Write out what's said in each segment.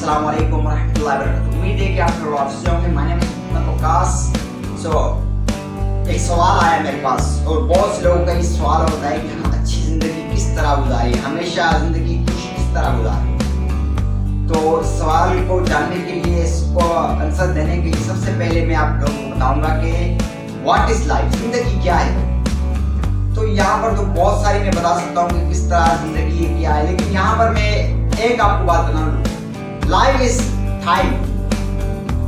अस्सलाम वालेकुम रहमतुल्लाहि व बरकातुहू। उम्मीद है कि आप लोग अच्छे होंगे। मैंने वकास एक सवाल आया मेरे पास और बहुत से लोगों का ये सवाल होता है कि हम अच्छी ज़िंदगी किस तरह गुजारें, हमेशा ज़िंदगी खुश किस तरह गुजारें। तो सवाल को जानने के लिए, इसको आंसर देने के लिए सबसे पहले मैं आप लोगों को बताऊंगा कि व्हाट इज़ लाइफ, ज़िंदगी क्या है। तो यहाँ पर तो बहुत सारी मैं बता सकता हूँ कि किस तरह ज़िंदगी क्या है, लेकिन यहाँ पर मैं एक आपको बात बता दूँ। Life is time.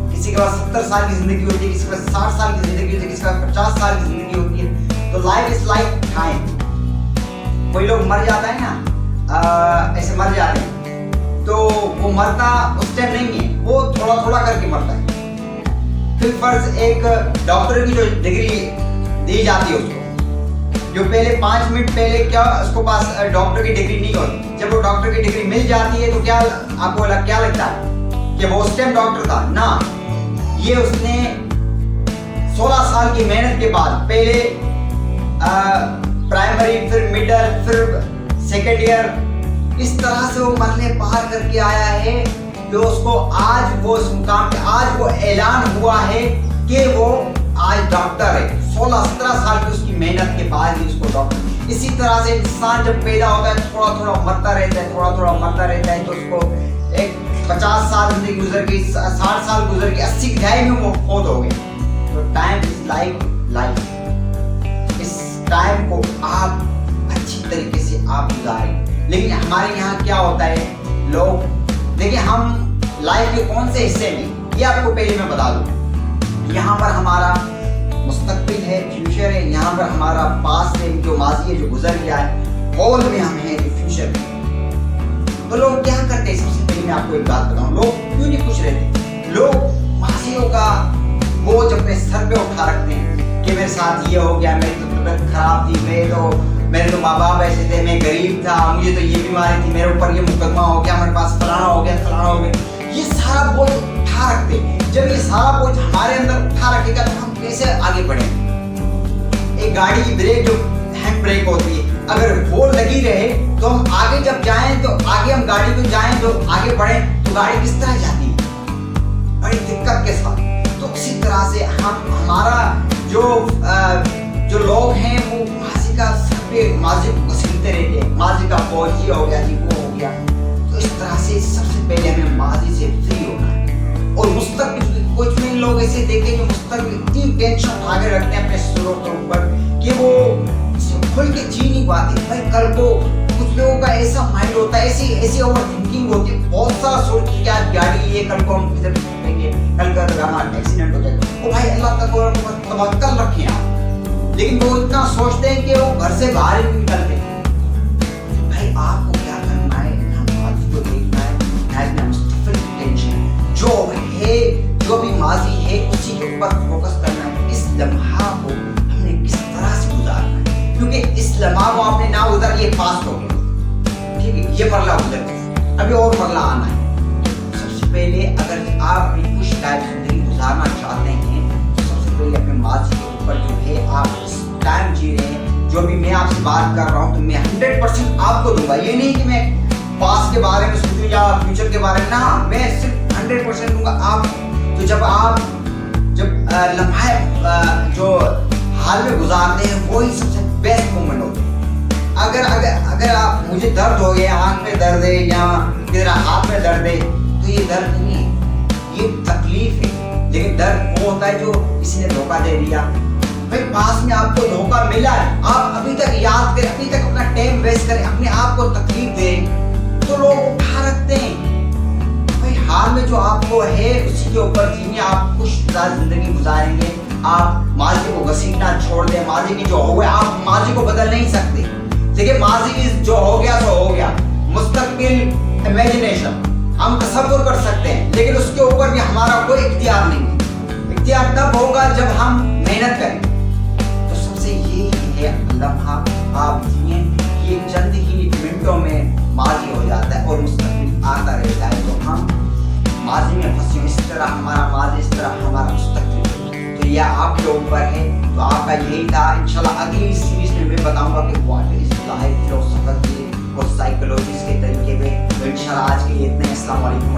किसी के पास 70 साल की जिंदगी होती है, किसी के पास 60 साल की जिंदगी होती है, किसी के पास 50 साल की जिंदगी होती है। तो लाइफ इज लाइक टाइम। कोई लोग मर जाता है ना, ऐसे मर जाते हैं, तो वो मरता उस टाइम नहीं है, वो थोड़ा थोड़ा करके मरता है। फिर फर्ज एक डॉक्टर की जो डिग्री दी जाती है उसको, जो पहले 5 मिनट पहले क्या उसको पास डॉक्टर की डिग्री नहीं होती, जब वो डॉक्टर की डिग्री मिल जाती है तो क्या आपको क्या लगता है कि वो उस टाइम डॉक्टर था? ना, ये उसने 16 साल की मेहनत के बाद पहले प्राइमरी, फिर मिडिल, फिर सेकेंड ईयर, इस तरह से वो मरने पार करके आया है कि उसको आज वो उस मुकाम पे, आज वो ऐलान हुआ है कि वो आज डॉक्टर है। 16-17 साल की उसकी मेहनत के बाद ही उसको डॉक्टर। इसी तरह से इंसान जब पैदा होता है थोड़ा थोड़ा मरता रहता है, थोड़ा थोड़ा मरता रहता है, तो उसको एक 50 साल जिंदगी गुजर गई, 60 साल गुजर गई, 80 की दहाई में वो मौत हो गई। तो टाइम इज लाइक लाइफ। इस टाइम को आप अच्छी तरीके से आप गुजारें। लेकिन हमारे यहाँ क्या होता है, लोग देखिए, हम लाइफ के कौन से हिस्से में, ये आपको पहले मैं बता दूं। यहाँ पर हमारा मुस्तकबिल है, फ्यूचर है, यहाँ पर हमारा पास्ट है, जो माजी है, जो गुजर गया है, ऑल में हम हैं जो फ्यूचर में। तो लोग क्या करते हैं, सबसे पहले मैं आपको एक बात बताऊं, लोग क्यों नहीं खुश रहते? लोग माजियों का बोझ अपने सर पे उठा रखते हैं कि मेरे साथ ये हो गया, मेरी तो तबीयत खराब थी, मेरे तो माँ बाप ऐसे थे, मैं गरीब था, मुझे तो ये बीमारी थी, मेरे ऊपर ये मुकदमा हो गया, मेरे पास फलाना हो गया, फलाना हो गया। ये सारा बोझ उठा रखते हैं। जब ये सारा बोझ हमारे अंदर उठा रखेगा तो हम कैसे आगे बढ़ेंगे? एक गाड़ी की ब्रेक, जो हैंड ब्रेक होती है, अगर वो लगी रहे तो हम आगे जब जाएं, तो आगे हम गाड़ी को जाएं, तो आगे बढ़ें, तो गाड़ी किस तरह जाती है? बड़ी दिक्कत के साथ। तो इसी तरह से हमारा जो लोग हैं वो माजी का सर पे, माजी को घसीटते रहते हैं, माजी का बोझ ये हो गया जी, वो हो गया। तो इस तरह से सबसे पहले हमें माजी से फ्री होना है। और मुस्तकबिल, कुछ भी लोग ऐसे देखे जो मुस्तकबिल इतनी टेंशन उठा के रखते हैं अपने सिरों के ऊपर कि वो खुल के जी नहीं पाते। भाई कल को कुछ लोगों का ऐसा माइंड होता है, ऐसी ओवर थिंकिंग होती है, बहुत सारा सोच के क्या गाड़ी ये, कल को हम किधर फेंकेंगे, कल का तो हमारा एक्सीडेंट हो जाएगा। ओ भाई, अल्लाह का तवक्कल रखें आप। लेकिन वो इतना सोचते हैं कि वो घर से बाहर ही नहीं निकलते। भाई आपको क्या करना है, नमाज को देखना है, मुस्तकिल टेंशन जो है, जो भी माजी है, उसी के ऊपर फोकस करना है। इस लम्हा को हमने किस तरह से गुजारना है, क्योंकि इस लम्हा को आपने ना गुजार, ये पास हो गया, ठीक है, ये मरला गुजर गया, अभी और मरला आना है। सबसे पहले अगर आप अपनी खुश लाइफ जिंदगी गुजारना चाहते हैं, तो सबसे पहले अपने माजी के ऊपर जो है, आप इस टाइम जी रहे हैं, जो भी मैं आपसे बात कर रहा हूँ, तो मैं 100% आपको दूंगा। ये नहीं कि मैं पास्ट के बारे में सोचूं या फ्यूचर के बारे में, ना, मैं सिर्फ 100% दूंगा आप। तो जब आप लम्हा जो हाल में गुजारते हैं, वही सबसे बेस्ट मोमेंट होते हैं। अगर आप, मुझे दर्द हो गया, आंख में दर्द है या मेरा हाथ में दर्द है, तो ये दर्द नहीं है, ये तकलीफ है। लेकिन दर्द वो होता है जो किसी ने धोखा दे दिया। भाई पास में आपको धोखा मिला है, आप अभी तक याद करें, अभी तक अपना टाइम वेस्ट करें, अपने आप को तकलीफ दें, तो लोग उठा रखते हैं। हाल में जो आपको है उसी के ऊपर जीने, आप खुशहाल जिंदगी गुजारेंगे। आप माजी को घसीटना छोड़ दें। माजी की जो हो गया, आप माजी को बदल नहीं सकते। देखिए, माजी जो हो गया सो हो गया। मुस्तकबिल इमेजिनेशन हम तसव्वुर कर सकते हैं, लेकिन उसके ऊपर भी हमारा कोई इख्तियार नहीं है। इख्तियार तब होगा जब हम मेहनत करें। तो सबसे यही है लम्हा आप जिए, ये चंद ही मिनटों में माजी हो जाता है और मुस्तकबिल आता रहता है। तो हम माजी में फंसे, इस तरह हमारा माजी, इस तरह हमारा मुस्तकबिल। तो यह आपके ऊपर है। तो आपका यही था। इंशाल्लाह अगली सीरीज में मैं बताऊंगा कि व्हाट इज लाइफ, फिलोसफी और साइकोलॉजी के तरीके में। तो इंशाल्लाह आज के लिए इतने। अस्सलाम वालेकुम।